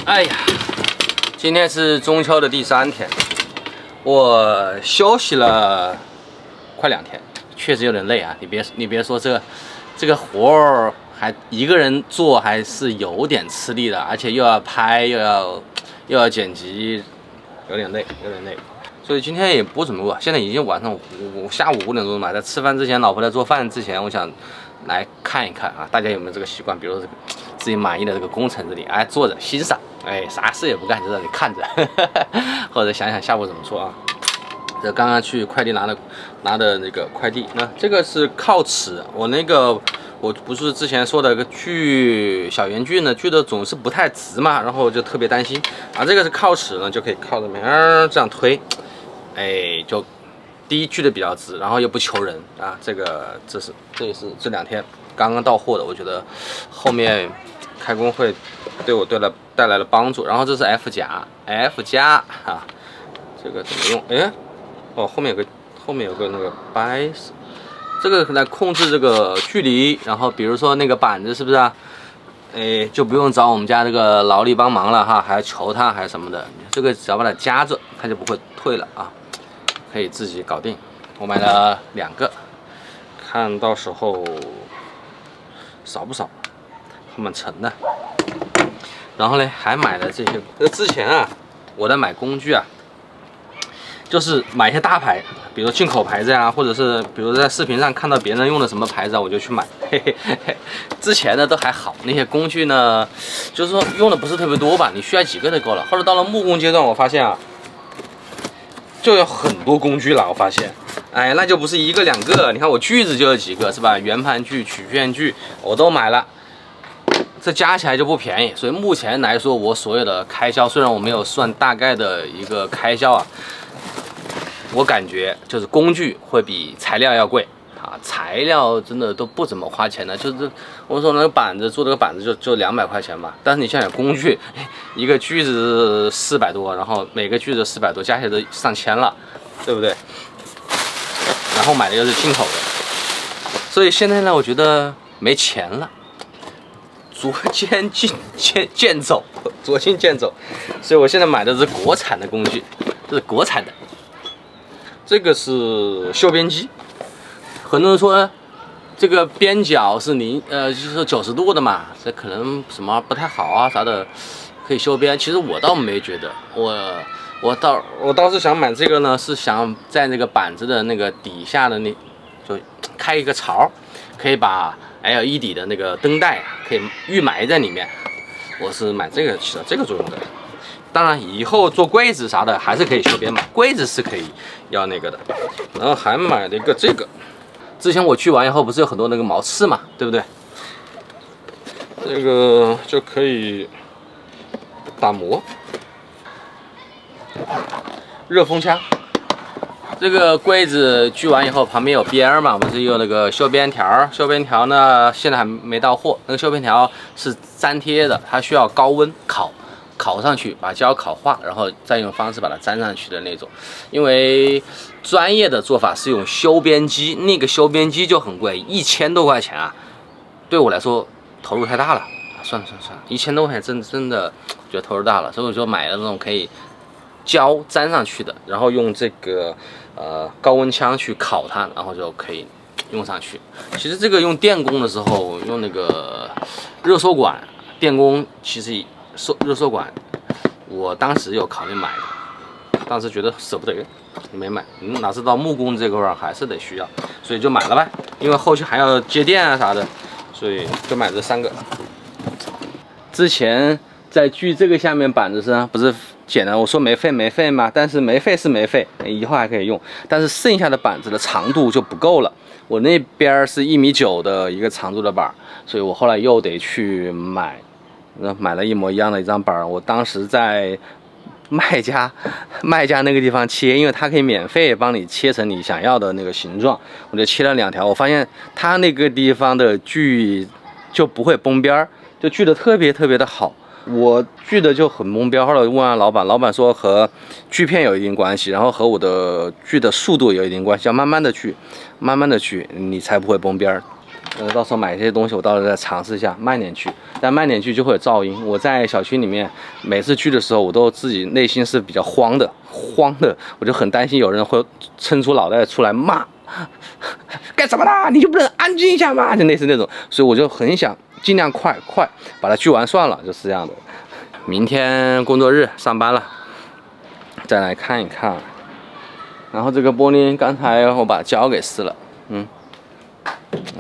哎呀，今天是中秋的第3天，我休息了快2天，确实有点累啊。你别说这个活儿还一个人做还是有点吃力的，而且又要拍又要剪辑，有点累。所以今天也不怎么录，现在已经下午5点钟嘛，在吃饭之前，老婆在做饭之前，我想来看一看啊，大家有没有这个习惯，比如说这个自己满意的这个工程这里，哎，坐着欣赏，哎，啥事也不干，就在这里看着，或者想想下午怎么做啊。这刚刚去快递拿的那个快递，那这个是靠尺，我不是之前说的一个小圆锯呢，锯的总是不太直嘛，然后我就特别担心啊。这个是靠尺呢，就可以靠着这样推，哎，就第一锯的比较直，然后又不求人啊。这也是这2天刚刚到货的，我觉得后面开工会对我带来了帮助。然后这是 F 加啊，这个怎么用？哎，哦，后面有个那个掰，这个来控制这个距离。然后比如说那个板子是不是啊？哎，就不用找我们家这个劳力帮忙了哈，还要求他还是什么的。这个只要把它夹着，它就不会退了啊，可以自己搞定。我买了2个，看到时候少不少，还蛮沉的。然后呢，还买了这些。之前啊，我在买工具啊，就是买一些大牌，比如进口牌子呀，或者是比如在视频上看到别人用的什么牌子啊，我就去买。之前呢都还好，那些工具呢，就是说用的不是特别多吧，你需要几个就够了。后来到了木工阶段，我发现啊，就有很多工具了。我发现，哎，那就不是1个2个，你看我锯子就有几个是吧？圆盘锯、曲线锯我都买了。这加起来就不便宜，所以目前来说，我所有的开销，虽然我没有算大概的一个开销啊，我感觉就是工具会比材料要贵啊，材料真的都不怎么花钱的，就是我说那个板子做这个板子就200块钱吧，但是你想想工具，一个锯子400多，然后每个锯子400多，加起来都上千了，对不对？然后买的又是进口的，所以现在呢，我觉得没钱了。捉襟见肘，所以我现在买的是国产的工具，这是国产的。这个是修边机，很多人说这个边角是就是90度的嘛，这可能什么不太好啊啥的，可以修边。其实我倒没觉得，我倒是想买这个呢，是想在那个板子的那个底下的就开一个槽，可以把LED 的那个灯带可以预埋在里面，我是买这个起到这个作用的。当然以后做柜子啥的还是可以修边嘛，柜子是可以要那个的。然后还买了一个这个，之前我锯完以后不是有很多那个毛刺嘛，对不对？这个就可以打磨。热风枪。这个柜子锯完以后，旁边有边儿嘛，不是有那个修边条？修边条呢，现在还没到货。那个修边条是粘贴的，它需要高温烤上去，把胶烤化，然后再用方式把它粘上去的那种。因为专业的做法是用修边机，那个修边机就很贵，1000多块钱啊，对我来说投入太大了。算了，1000多块钱真的觉得投入大了，所以我就买了那种可以胶粘上去的，然后用这个高温枪去烤它，然后就可以用上去。其实这个用电工的时候，用那个热缩管，电工其实热缩管，我当时有考虑买的，当时觉得舍不得，没买。哪知道木工这块儿还是得需要，所以就买了呗。因为后续还要接电啊啥的，所以就买这3个。之前在锯这个下面板子上不是剪了，我说没费嘛，但是没费是没费，以后还可以用，但是剩下的板子的长度就不够了。我那边是1.9米的一个长度的板，所以我后来又得去买了一模一样的一张板。我当时在卖家那个地方切，因为它可以免费帮你切成你想要的那个形状，我就切了2条。我发现它那个地方的锯就不会崩边儿，就锯得特别的好。我锯的就很蒙标，后来问完老板，老板说和锯片有一定关系，然后和我的锯的速度有一定关系，要慢慢的锯，你才不会崩边儿。到时候买这些东西，我到时候再尝试一下，慢点去。但慢点去就会有噪音。我在小区里面每次去的时候，我都自己内心是比较慌的，我就很担心有人会抻出脑袋出来骂，干什么啦？你就不能安静一下吗？就类似那种，所以我就很想尽量快把它去完算了，就是这样的。明天工作日上班了，再来看一看。然后这个玻璃刚才我把胶给撕了，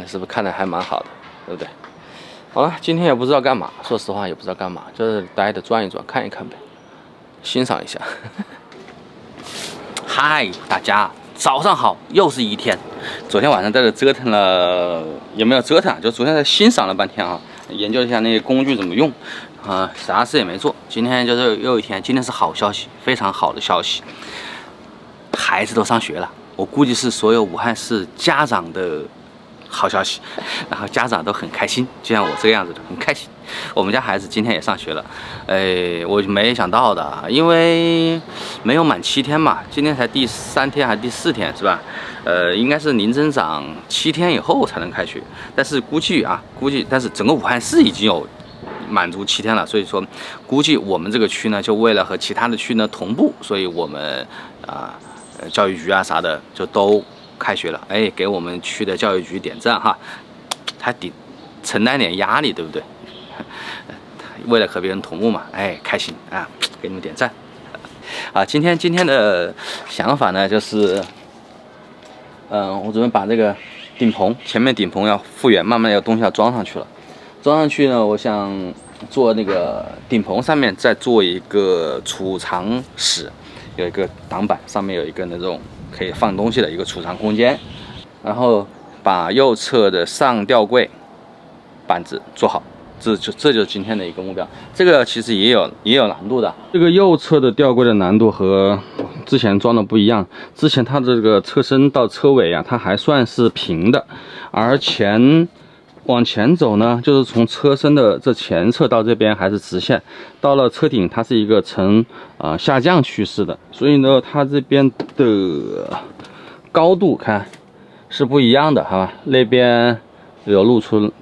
是不是看着还蛮好的，对不对？好了，今天也不知道干嘛，说实话也不知道干嘛，就是待着转一转，看一看呗，欣赏一下。嗨，大家早上好，又是一天。昨天晚上在这折腾了，也没有折腾，就昨天在欣赏了半天啊，研究一下那些工具怎么用啊，啥事也没做。今天就是又一天，今天是好消息，非常好的消息，孩子都上学了，我估计是所有武汉市家长的好消息，然后家长都很开心，就像我这个样子的，很开心。我们家孩子今天也上学了，我没想到的，因为没有满7天嘛，今天才第3天还是第4天是吧？应该是零增长7天以后才能开学，但是估计，但是整个武汉市已经有满足7天了，所以说估计我们这个区呢，就为了和其他的区呢同步，所以我们教育局啥的就都开学了，给我们区的教育局点赞哈，还承担点压力，对不对？为了和别人同步嘛，开心啊，给你们点赞啊！今天的想法呢，就是，我准备把这个前面顶棚要复原，慢慢有东西要装上去了。装上去呢，我想做那个顶棚上面再做一个储藏室，有一个挡板，上面有一个那种可以放东西的一个储藏空间，然后把右侧的上吊柜板子做好。这就是今天的一个目标。这个其实也有难度的。这个右侧的吊柜的难度和之前装的不一样。之前它这个车身到车尾啊，它还算是平的，而往前走呢，就是从车身的这前侧到这边还是直线，到了车顶它是一个呈下降趋势的，所以呢，它这边的高度看是不一样的，好吧？那边有露出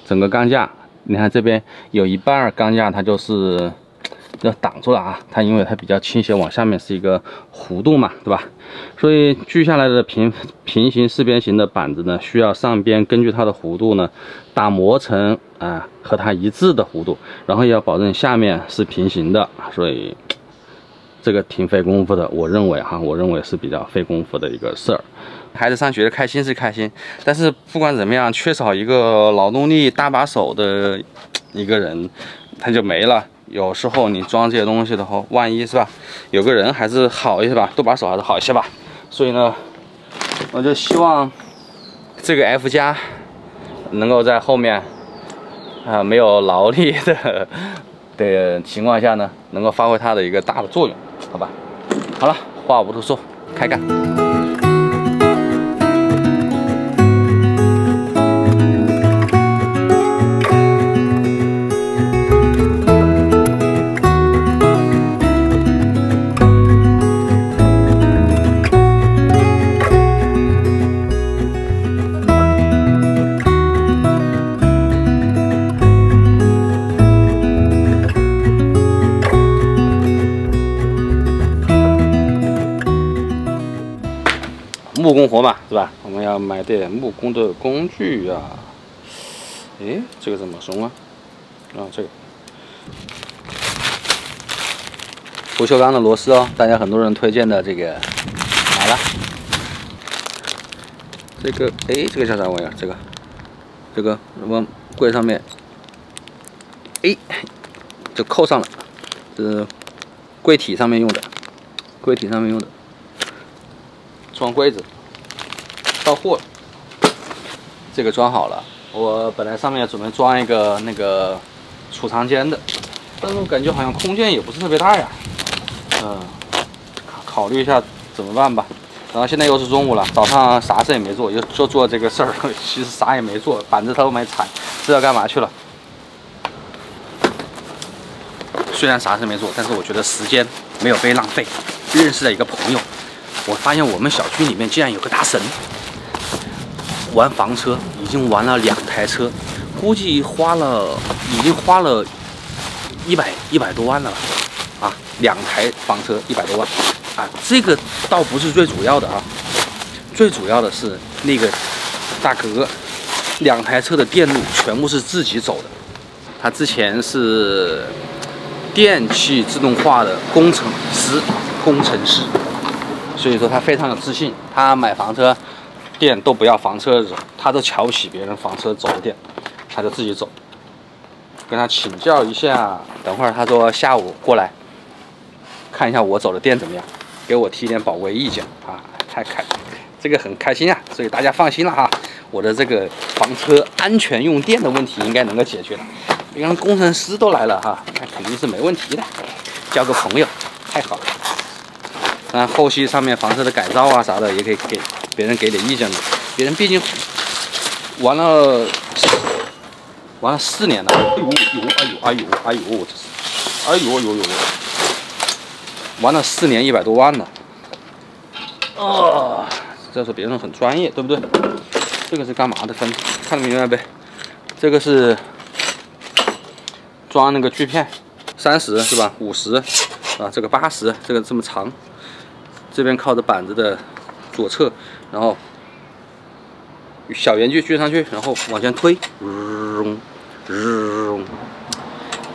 整个钢架。你看这边有一半钢架，它就是要挡住了啊！它因为它比较倾斜，往下面是一个弧度嘛，对吧？所以锯下来的平行四边形的板子呢，需要上边根据它的弧度呢，打磨成和它一致的弧度，然后也要保证下面是平行的，所以这个挺费功夫的。我认为是比较费功夫的一个事儿。孩子上学开心是开心，但是不管怎么样，缺少一个劳动力搭把手的一个人，他就没了。有时候你装这些东西的话，万一是吧，有个人还是好一些吧，多把手还是好一些吧。所以呢，我就希望这个 F 加能够在后面没有劳力的情况下呢，能够发挥它的一个大的作用，好吧？好了，话不多说，开干。木工活嘛，是吧？我们要买点木工的工具啊。这个怎么松啊？这个不锈钢的螺丝哦，大家很多人推荐的这个买了。这个这个叫啥玩意儿？这个往柜上面，就扣上了，这是柜体上面用的，装柜子。到货了，这个装好了。我本来上面准备装一个那个储藏间的，但是我感觉好像空间也不是特别大呀。考虑一下怎么办吧。然后现在又是中午了，早上啥事也没做，就做这个事儿，其实啥也没做，板子都没踩，知道干嘛去了。虽然啥事没做，但是我觉得时间没有被浪费。认识了一个朋友，我发现我们小区里面竟然有个大神。玩房车，已经玩了2台车，估计已经花了100多万了吧？啊，2台房车100多万啊！这个倒不是最主要的啊，最主要的是那个大哥2台车的电路全部是自己走的。他之前是电气自动化的工程师，所以说他非常有自信。他买房车店都不要房车走，他都瞧不起别人房车走的店，他就自己走。跟他请教一下，等会儿他说下午过来看一下我走的店怎么样，给我提点宝贵意见啊！这个很开心啊，所以大家放心了哈，我的这个房车安全用电的问题应该能够解决的。你看工程师都来了哈，那肯定是没问题的，交个朋友太好了。那后期上面房车的改造啊啥的，也可以给别人给点意见的。别人毕竟玩了4年了，玩了4年100多万了。这是别人很专业，对不对？这个是干嘛的？看得明白呗？这个是装那个锯片，30是吧？50啊，这个80，这个这么长，这边靠着板子的左侧，然后小圆锯锯上去，然后往前推，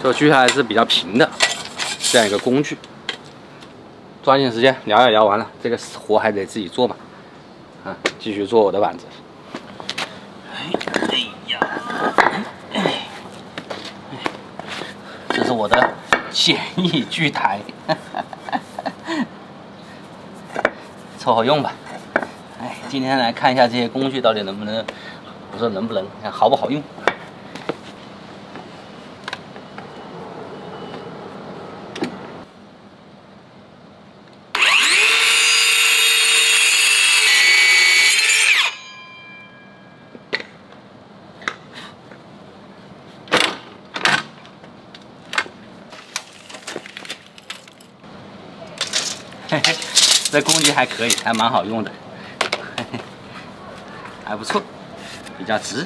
这个锯下来是比较平的，这样一个工具。抓紧时间聊也聊完了，这个活还得自己做嘛，啊，继续做我的板子。这是我的简易锯台，凑合用吧。今天来看一下这些工具到底能不能，不是能不能，看好不好用。这工具还可以，还蛮好用的，还不错，比较直。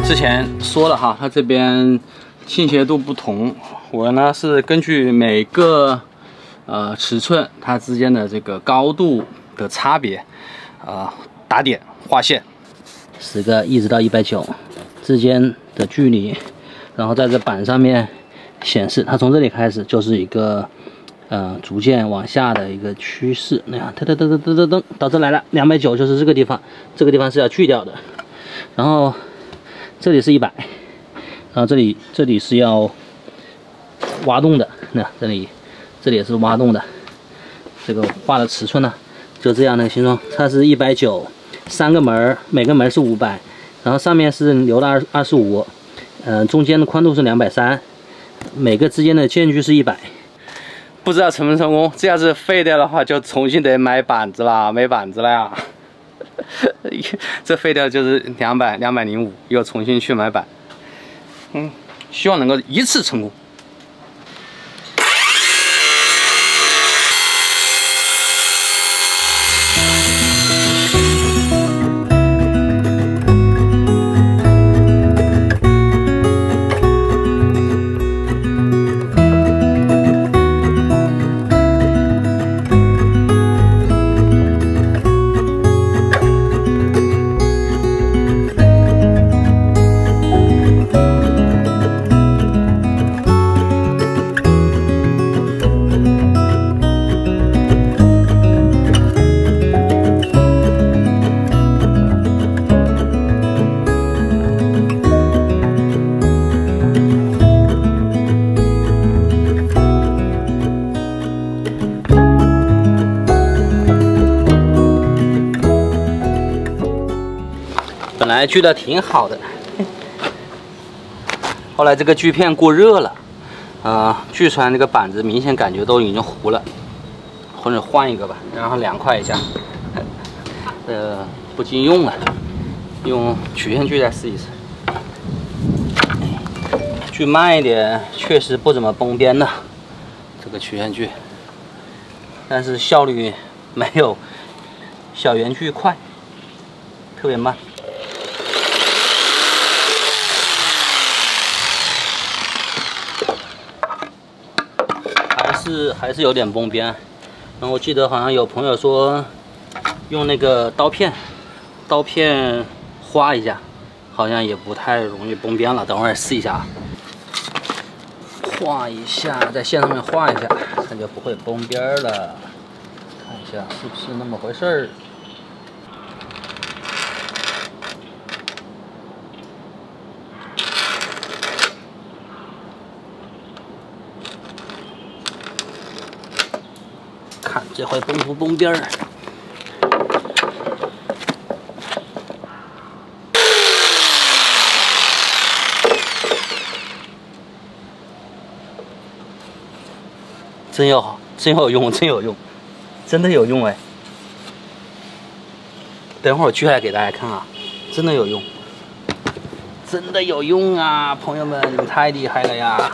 之前说了哈，它这边倾斜度不同，我呢是根据每个尺寸它之间的这个高度的差别，打点画线，10个一直到190之间的距离，然后在这板上面显示，它从这里开始就是一个逐渐往下的一个趋势，那样噔到这来了，290就是这个地方，这个地方是要去掉的，然后这里是100，然后这里是要挖洞的，那这里也是挖洞的，这个画的尺寸呢就这样的形状，它是190，3个门，每个门是500，然后上面是留了25，中间的宽度是230，每个之间的间距是100。不知道成不成功，这要是废掉的话，就重新得买板子了，没板子了呀。这废掉就是205，又重新去买板。希望能够一次成功。来锯的挺好的，后来这个锯片过热了，锯出来那个板子明显感觉都已经糊了，或者换一个吧，然后凉快一下。不经用了，用曲线锯再试一试。锯慢一点，确实不怎么崩边的这个曲线锯，但是效率没有小圆锯快，特别慢。还是有点崩边。然后我记得好像有朋友说用那个刀片划一下，好像也不太容易崩边了。等会儿试一下啊。画一下，在线上面画一下，它就不会崩边了。看一下是不是那么回事儿。看这回崩不崩边儿？真有用，真的有用哎！等会儿我锯下来给大家看啊，真的有用，真的有用啊！朋友们，你们太厉害了呀！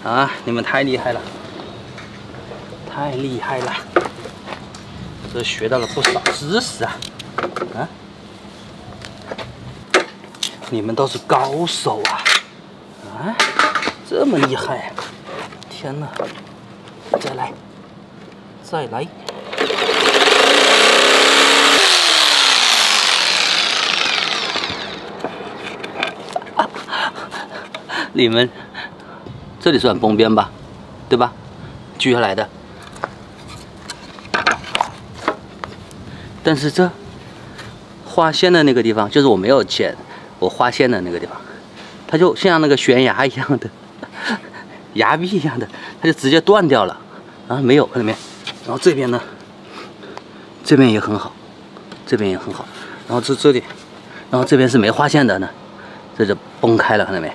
啊，你们太厉害了，太厉害了！这学到了不少知识啊！啊，你们都是高手啊！啊，这么厉害！天哪！再来！你们这里算崩边吧，对吧？锯下来的，但是这划线的那个地方，就是我没有剪我划线的那个地方，它就像那个悬崖一样的。崖壁一样的，它就直接断掉了，啊，没有看到没？然后这边呢，这边也很好，这边也很好，然后这里，然后这边是没划线的呢，这就崩开了，看到没？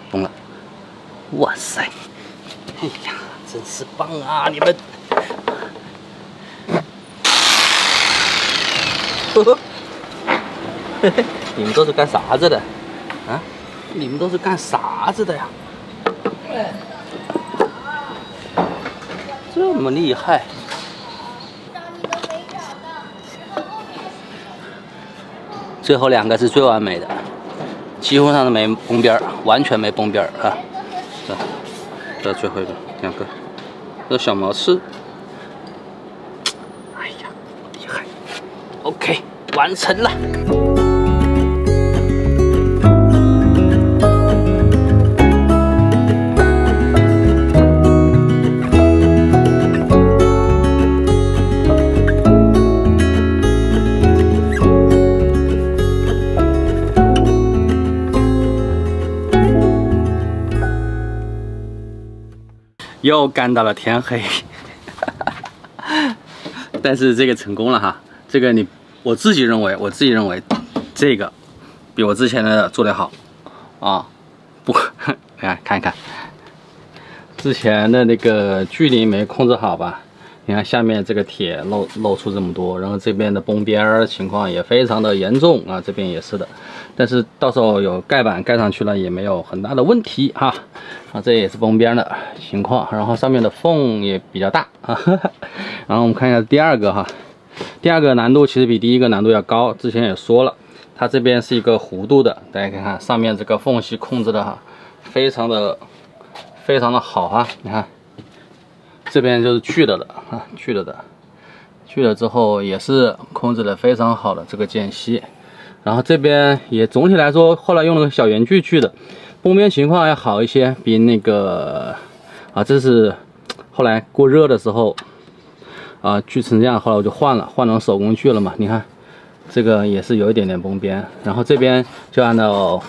崩了，哇塞！哎呀，真是棒啊，你们！你们都是干啥子的？啊？你们都是干啥子的呀？这么厉害！最后两个是最完美的，几乎上都没崩边儿，完全没崩边儿啊！这最后一个两个，这小毛刺，哎呀，厉害 ！OK， 完成了。又干到了天黑，但是这个成功了哈。这个我自己认为这个比我之前的做得好啊。不，看一看，之前的那个距离没控制好吧？你看下面这个铁露出这么多，然后这边的崩边情况也非常的严重啊，这边也是的。但是到时候有盖板盖上去了也没有很大的问题哈。啊，这也是崩边的情况，然后上面的缝也比较大啊。然后我们看一下第二个哈，第二个难度其实比第一个难度要高，之前也说了，它这边是一个弧度的，大家看看上面这个缝隙控制的哈，非常的好哈。你看这边就是锯了的啊，锯了之后也是控制的非常好的这个间隙，然后这边也总体来说后来用了个小圆锯锯的。崩边情况要好一些，比那个这是后来过热的时候锯成这样，后来我就换成手工锯了嘛。你看这个也是有一点点崩边，然后这边就按照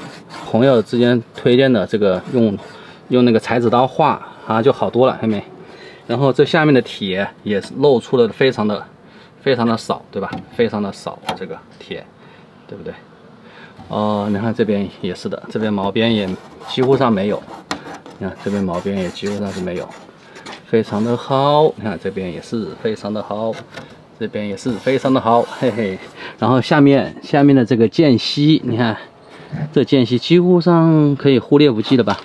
朋友之间推荐的这个用那个裁纸刀画就好多了，看没？然后这下面的铁也是露出的非常的少，对吧？非常的少这个铁，对不对？哦，你看这边也是的，这边毛边也几乎上没有。你看这边毛边也几乎上是没有，非常的好。你看这边也是非常的好，这边也是非常的好，嘿嘿。然后下面的这个间隙，你看这间隙几乎上可以忽略不计了吧？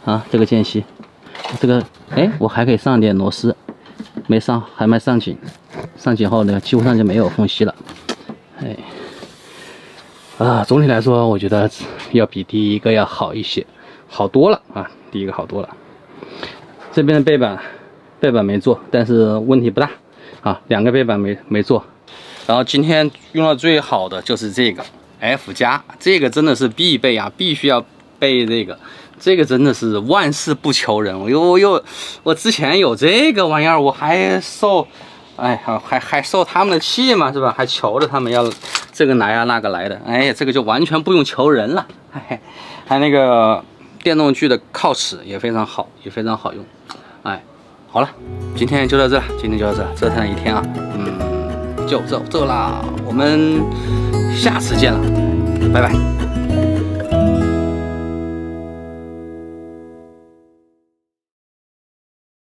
啊，这个间隙，这个哎，我还可以上点螺丝，没上，还没上紧。上紧后呢，几乎上就没有缝隙了。哎。啊，总体来说，我觉得要比第一个要好一些，好多了啊！第一个好多了。这边的背板没做，但是问题不大啊，两个背板没做。然后今天用到最好的就是这个 F 加，这个真的是必备啊，必须要备这个。这个真的是万事不求人，我之前有这个玩意儿，我还受。哎，还受他们的气嘛，是吧？还求着他们要这个来啊那个来的，哎呀，这个就完全不用求人了。还那个电动锯的靠齿也非常好，也非常好用。哎，好了，今天就到这，折腾了一天啊，就这啦，我们下次见了，拜拜。